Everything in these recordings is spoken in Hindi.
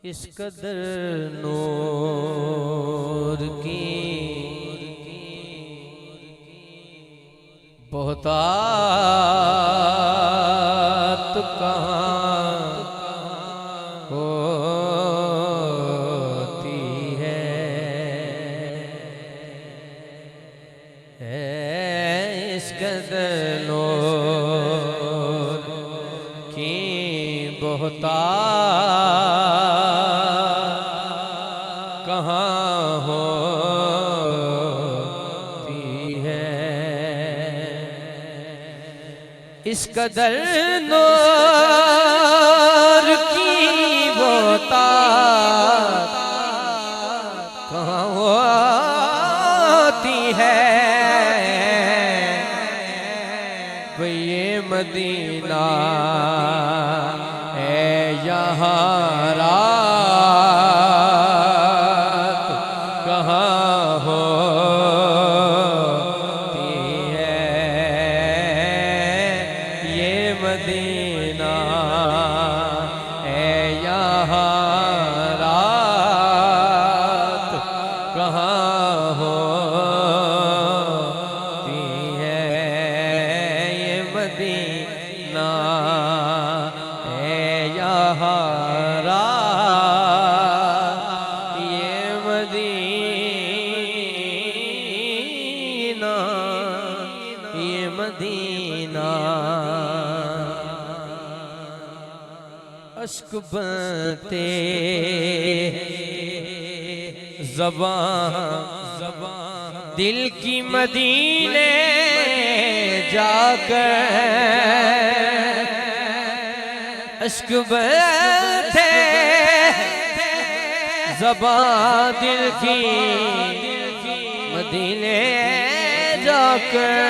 इस कदर नूर की बहुतात कहाँ होती है। इस कदर नूर की बहुतात कहाँ होती है। इस कदर नूर की बहुतात कहाँ होती है। ये मदीना है यहाँ रात कहाँ होती है। ये मदीना है यहाँ रात कहाँ होती है। ये मदीना है यहाँ रात, ये मदीना, ये मदीना। अश्क बनते ज़बान दिल की मदीने जाकर, अश्क बनते ज़बान दिल की मदीने जाकर,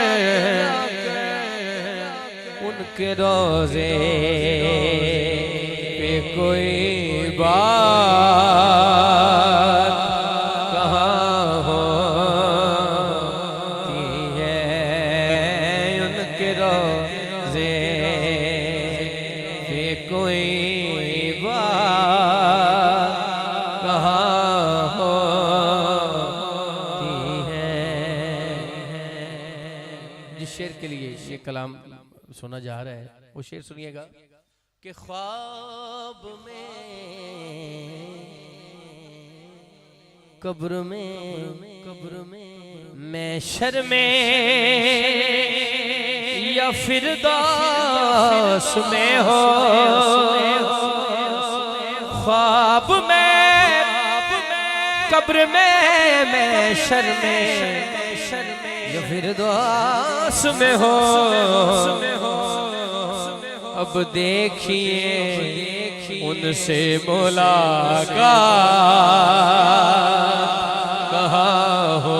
उनके रोज़े पे कोई बात कहाँ होती है। उनके रोज़े पे कोई बात कहाँ होती है। जिस शेर के लिए ये कलाम सुना जा रहा है वो शेर सुनिएगा कि ख्वाब में कब्र में महशर में या फिरदौस में हो। ख्वाब में कब्र में महशर में या फिरदौस में हो। अब देखिए उनसे मुलाकात कहाँ हो